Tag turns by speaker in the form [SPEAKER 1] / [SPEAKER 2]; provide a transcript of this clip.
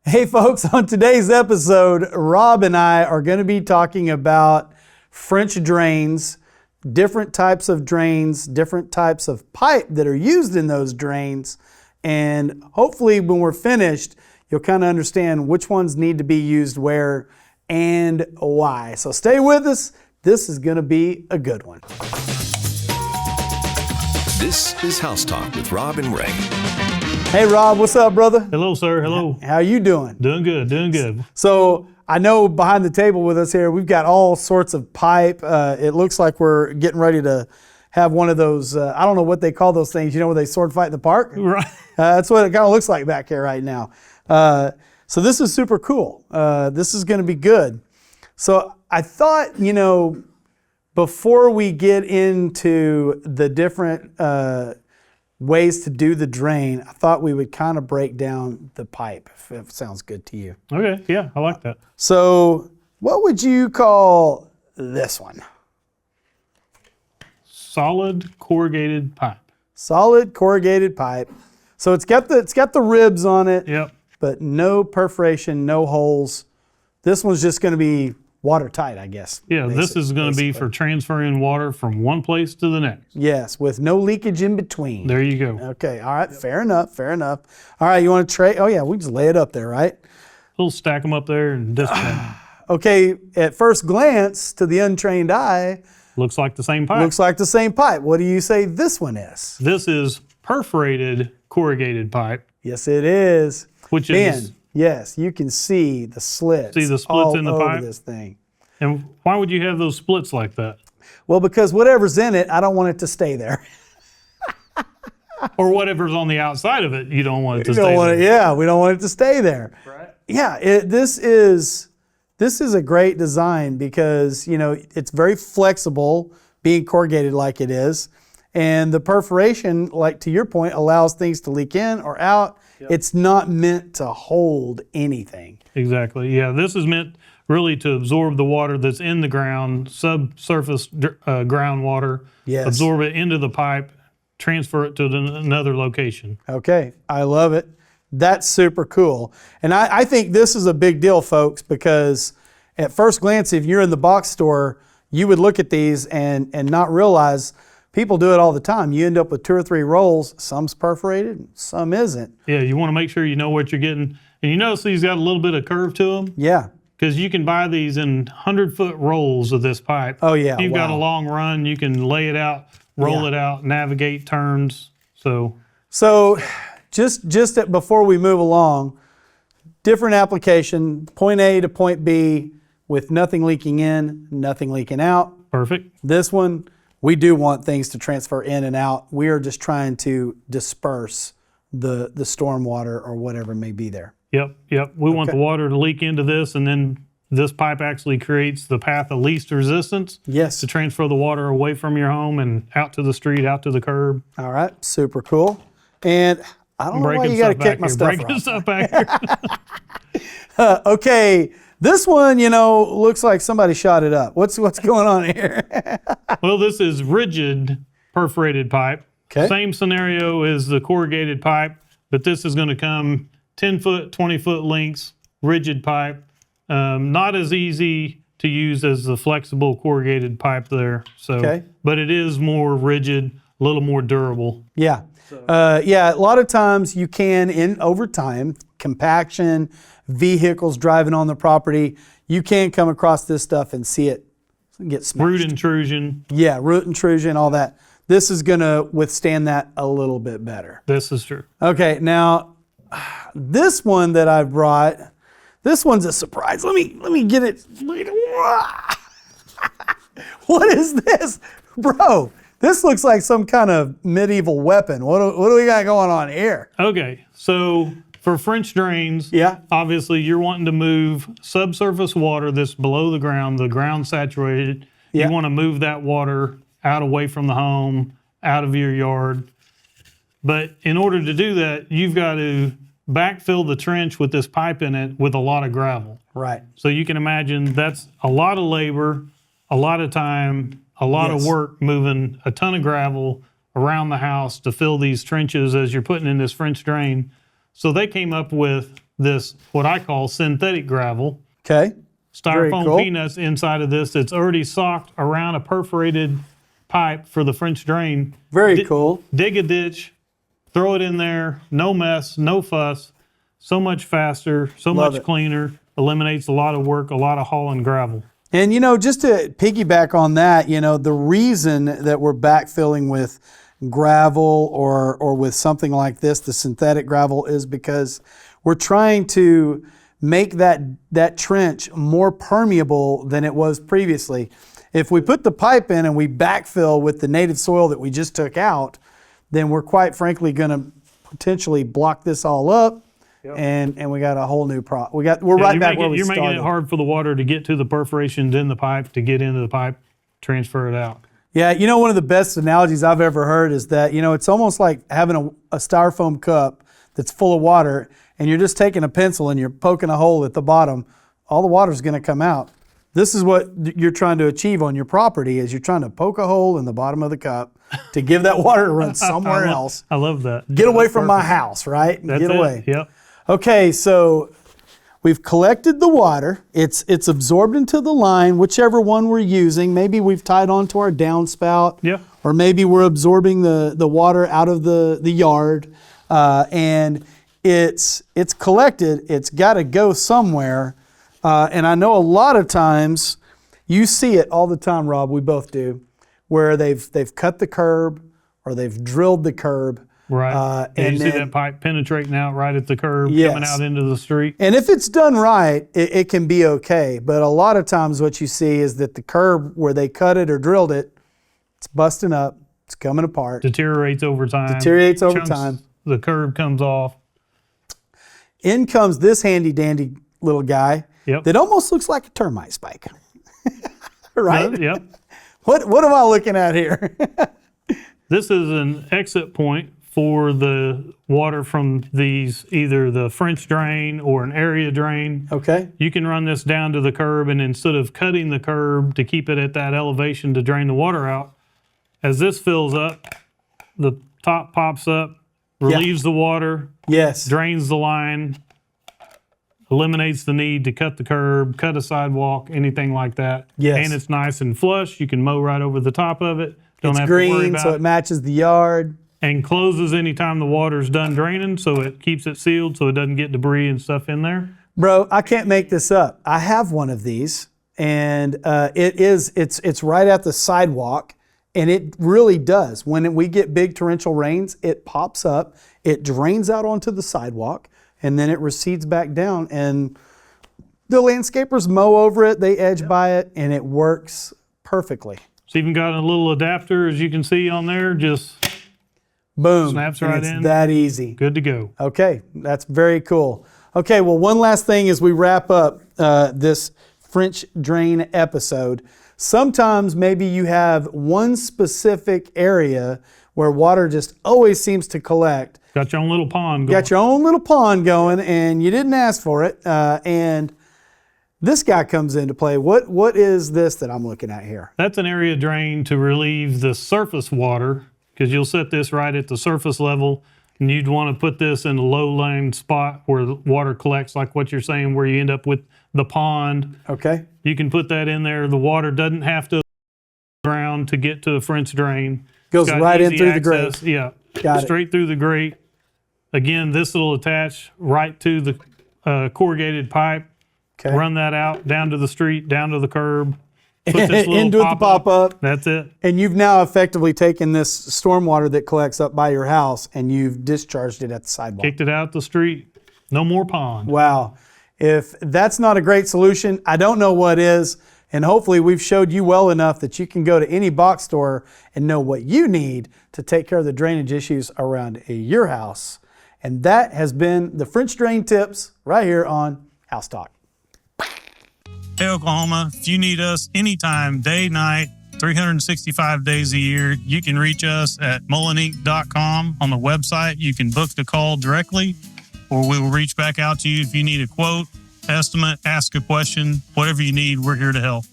[SPEAKER 1] Hey folks, on today's episode, Rob and I are going to be talking about French drains, different types of drains, different types of pipe that are used in those drains, and hopefully when we're finished, you'll kind of understand which ones need to be used where and why. So stay with us. This is going to be a good one.
[SPEAKER 2] This is House Talk with Rob and Ray.
[SPEAKER 1] Hey Rob, what's up, brother?
[SPEAKER 3] Hello, sir. Hello.
[SPEAKER 1] How you doing?
[SPEAKER 3] Doing good. Doing good.
[SPEAKER 1] So I know behind the table with us here, we've got all sorts of pipe. It looks like we're getting ready to have one of those, I don't know what they call those things, you know, where they sword fight in the park?
[SPEAKER 3] Right.
[SPEAKER 1] That's what it kind of looks like back here right now. So this is super cool. This is going to be good. So I thought, you know, before we get into the different ways to do the drain, I thought we would kind of break down the pipe, if it sounds good to you.
[SPEAKER 3] Okay. Yeah, I like that.
[SPEAKER 1] So what would you call this one?
[SPEAKER 3] Solid corrugated pipe.
[SPEAKER 1] Solid corrugated pipe. So it's got the ribs on it,
[SPEAKER 3] Yep.
[SPEAKER 1] but no perforation, no holes. This one's just going to be watertight, I guess.
[SPEAKER 3] Yeah, this is going to be
[SPEAKER 1] basically.
[SPEAKER 3] for transferring water from one place to the next.
[SPEAKER 1] Yes, with no leakage in between.
[SPEAKER 3] There you go.
[SPEAKER 1] Okay, all right, fair enough, fair enough. All right, you want to tray? Oh yeah, we just lay it up there, right?
[SPEAKER 3] We'll stack them up there and this
[SPEAKER 1] Okay, at first glance, to the untrained eye,
[SPEAKER 3] looks like the same pipe.
[SPEAKER 1] looks like the same pipe. What do you say this one is?
[SPEAKER 3] This is perforated corrugated pipe,
[SPEAKER 1] Yes, it is.
[SPEAKER 3] which
[SPEAKER 1] Ben,
[SPEAKER 3] is,
[SPEAKER 1] yes, you can see the slits.
[SPEAKER 3] See the splits
[SPEAKER 1] all
[SPEAKER 3] in the
[SPEAKER 1] over
[SPEAKER 3] pipe?
[SPEAKER 1] this thing.
[SPEAKER 3] and why would you have those splits like that?
[SPEAKER 1] Well, because whatever's in it, I don't want it to stay there.
[SPEAKER 3] Or whatever's on the outside of it, you don't want it to
[SPEAKER 1] We
[SPEAKER 3] stay
[SPEAKER 1] don't want
[SPEAKER 3] there.
[SPEAKER 1] it, yeah, we don't want it to stay there.
[SPEAKER 3] Right.
[SPEAKER 1] Yeah, this is a great design because, you know, it's very flexible, being corrugated like it is, and the perforation, like to your point, allows things to leak in or out. Yep. It's not meant to hold anything.
[SPEAKER 3] Exactly. Yeah, this is meant really to absorb the water that's in the ground, subsurface groundwater,
[SPEAKER 1] Yes.
[SPEAKER 3] absorb it into the pipe, transfer it to another location.
[SPEAKER 1] Okay, I love it. That's super cool. And I think this is a big deal, folks, because at first glance, if you're in the box store, you would look at these and not realize people do it all the time. You end up with 2 or 3 rolls, some's perforated, some isn't.
[SPEAKER 3] Yeah, you want to make sure you know what you're getting. And you notice these got a little bit of curve to them
[SPEAKER 1] Yeah.
[SPEAKER 3] because you can buy these in 100-foot rolls of this pipe.
[SPEAKER 1] Oh, yeah,
[SPEAKER 3] You've got a
[SPEAKER 1] wow.
[SPEAKER 3] long run, you can lay it out, roll
[SPEAKER 1] Yeah.
[SPEAKER 3] it out, navigate turns. So
[SPEAKER 1] Just before we move along, different application, point A to point B with nothing leaking in, nothing leaking out.
[SPEAKER 3] perfect.
[SPEAKER 1] This one, we do want things to transfer in and out. We are just trying to disperse the storm water or whatever may be there.
[SPEAKER 3] Yep. We want the water to leak into this, and then this pipe actually creates the path of least resistance
[SPEAKER 1] Yes.
[SPEAKER 3] to transfer the water away from your home and out to the street, out to the curb.
[SPEAKER 1] All right. Super cool. And I don't know why you got to kick my stuff
[SPEAKER 3] Breaking
[SPEAKER 1] around.
[SPEAKER 3] stuff back here.
[SPEAKER 1] Okay. This one, you know, looks like somebody shot it up. What's going on here?
[SPEAKER 3] Well, this is rigid perforated pipe.
[SPEAKER 1] Okay.
[SPEAKER 3] Same scenario as the corrugated pipe, but this is going to come 10-foot, 20-foot lengths, rigid pipe. Not as easy to use as the flexible corrugated pipe there. So,
[SPEAKER 1] Okay.
[SPEAKER 3] but it is more rigid, a little more durable.
[SPEAKER 1] Yeah. Yeah, a lot of times you can, over time, compaction, vehicles driving on the property, you can come across this stuff and see it get smashed.
[SPEAKER 3] Root intrusion.
[SPEAKER 1] Yeah, root intrusion, all that. This is going to withstand that a little bit better.
[SPEAKER 3] This is true.
[SPEAKER 1] Okay, now this one that I brought, this one's a surprise. Let me get it. What is this? Bro, this looks like some kind of medieval weapon. What do we got going on here?
[SPEAKER 3] Okay, so for French drains,
[SPEAKER 1] Yeah.
[SPEAKER 3] obviously you're wanting to move subsurface water that's below the ground saturated.
[SPEAKER 1] Yeah.
[SPEAKER 3] You want to move that water out away from the home, out of your yard. But in order to do that, you've got to backfill the trench with this pipe in it with a lot of gravel.
[SPEAKER 1] Right.
[SPEAKER 3] So you can imagine that's a lot of labor, a lot of time, a lot
[SPEAKER 1] Yes.
[SPEAKER 3] of work moving a ton of gravel around the house to fill these trenches as you're putting in this French drain. So they came up with this, what I call synthetic gravel,
[SPEAKER 1] Okay. Very
[SPEAKER 3] styrofoam
[SPEAKER 1] cool.
[SPEAKER 3] peanuts inside of this that's already socked around a perforated pipe for the French drain.
[SPEAKER 1] Very cool.
[SPEAKER 3] Dig a ditch, throw it in there, no mess, no fuss, so much faster, so
[SPEAKER 1] Love
[SPEAKER 3] much
[SPEAKER 1] it.
[SPEAKER 3] cleaner, eliminates a lot of work, a lot of hauling gravel.
[SPEAKER 1] And, just to piggyback on that, the reason that we're backfilling with gravel or with something like this, the synthetic gravel, is because we're trying to make that trench more permeable than it was previously. If we put the pipe in and we backfill with the native soil that we just took out, then we're quite frankly going to potentially block this all up. And we got a whole new problem. We're right back where we
[SPEAKER 3] You're
[SPEAKER 1] started.
[SPEAKER 3] making it hard for the water to get to the perforations in the pipe, to get into the pipe, transfer it out.
[SPEAKER 1] Yeah, one of the best analogies I've ever heard is that, it's almost like having a styrofoam cup that's full of water, and you're just taking a pencil and you're poking a hole at the bottom. All the water's going to come out. This is what you're trying to achieve on your property, is you're trying to poke a hole in the bottom of the cup to give that water to run somewhere else.
[SPEAKER 3] I love that.
[SPEAKER 1] Get away from my house, right?
[SPEAKER 3] That's
[SPEAKER 1] Get
[SPEAKER 3] it.
[SPEAKER 1] away.
[SPEAKER 3] Yep.
[SPEAKER 1] Okay, so we've collected the water. It's absorbed into the line, whichever one we're using. Maybe we've tied onto our downspout.
[SPEAKER 3] Yeah.
[SPEAKER 1] Or maybe we're absorbing the water out of the yard. And it's collected. It's got to go somewhere. And I know a lot of times, you see it all the time, Rob, we both do, where they've cut the curb or they've drilled the curb.
[SPEAKER 3] Right. And you see that pipe penetrating out right at the curb,
[SPEAKER 1] Yes.
[SPEAKER 3] coming out into the street.
[SPEAKER 1] And if it's done right, it can be okay. But a lot of times what you see is that the curb where they cut it or drilled it, it's busting up, it's coming apart.
[SPEAKER 3] Deteriorates over time.
[SPEAKER 1] Time.
[SPEAKER 3] The curb comes off.
[SPEAKER 1] In comes this handy dandy little guy
[SPEAKER 3] Yep.
[SPEAKER 1] that almost looks like a termite spike. Right?
[SPEAKER 3] Yep.
[SPEAKER 1] What am I looking at here?
[SPEAKER 3] This is an exit point for the water from these, either the French drain or an area drain.
[SPEAKER 1] Okay.
[SPEAKER 3] You can run this down to the curb, and instead of cutting the curb to keep it at that elevation to drain the water out, as this fills up, the top pops up, relieves the water,
[SPEAKER 1] Yes.
[SPEAKER 3] drains the line, eliminates the need to cut the curb, cut a sidewalk, anything like that.
[SPEAKER 1] Yes.
[SPEAKER 3] And it's nice and flush. You can mow right over the top of it. Don't
[SPEAKER 1] It's
[SPEAKER 3] have to worry
[SPEAKER 1] green,
[SPEAKER 3] about
[SPEAKER 1] so it matches the yard.
[SPEAKER 3] and closes anytime the water's done draining, so it keeps it sealed so it doesn't get debris and stuff in there.
[SPEAKER 1] Bro, I can't make this up. I have one of these, and it's right at the sidewalk, and it really does. When we get big torrential rains, it pops up, it drains out onto the sidewalk, and then it recedes back down, and the landscapers mow over it, they edge by it, and it works perfectly.
[SPEAKER 3] It's even got a little adapter, as you can see on there, just
[SPEAKER 1] Boom.
[SPEAKER 3] Snaps
[SPEAKER 1] and
[SPEAKER 3] right
[SPEAKER 1] it's
[SPEAKER 3] in.
[SPEAKER 1] that easy.
[SPEAKER 3] good to go.
[SPEAKER 1] Okay, that's very cool. Okay, well, one last thing as we wrap up this French drain episode. Sometimes maybe you have one specific area where water just always seems to collect.
[SPEAKER 3] Got your own little pond going.
[SPEAKER 1] Got your own little pond going, and you didn't ask for it. And this guy comes into play. What is this that I'm looking at here?
[SPEAKER 3] That's an area drain to relieve the surface water, because you'll set this right at the surface level, and you'd want to put this in a low-lying spot where the water collects, like what you're saying, where you end up with the pond.
[SPEAKER 1] Okay.
[SPEAKER 3] You can put that in there. The water doesn't have to ground to get to the French drain.
[SPEAKER 1] Goes
[SPEAKER 3] It's got
[SPEAKER 1] right in
[SPEAKER 3] easy
[SPEAKER 1] through the grate.
[SPEAKER 3] access. Yeah,
[SPEAKER 1] Got it.
[SPEAKER 3] straight through the grate. Again, this will attach right to the corrugated pipe.
[SPEAKER 1] Okay.
[SPEAKER 3] Run that out, down to the street, down to the curb. Put this little
[SPEAKER 1] Into the pop-up.
[SPEAKER 3] That's it.
[SPEAKER 1] And you've now effectively taken this stormwater that collects up by your house and you've discharged it at the sidewalk.
[SPEAKER 3] Kicked it out the street. No more pond.
[SPEAKER 1] Wow. If that's not a great solution, I don't know what is. And hopefully we've showed you well enough that you can go to any box store and know what you need to take care of the drainage issues around your house. And that has been the French Drain Tips right here on House Talk.
[SPEAKER 3] Hey, Oklahoma, if you need us anytime, day, night, 365 days a year, you can reach us at mulleninc.com. On the website, you can book the call directly, or we will reach back out to you if you need a quote, estimate, ask a question, whatever you need, we're here to help.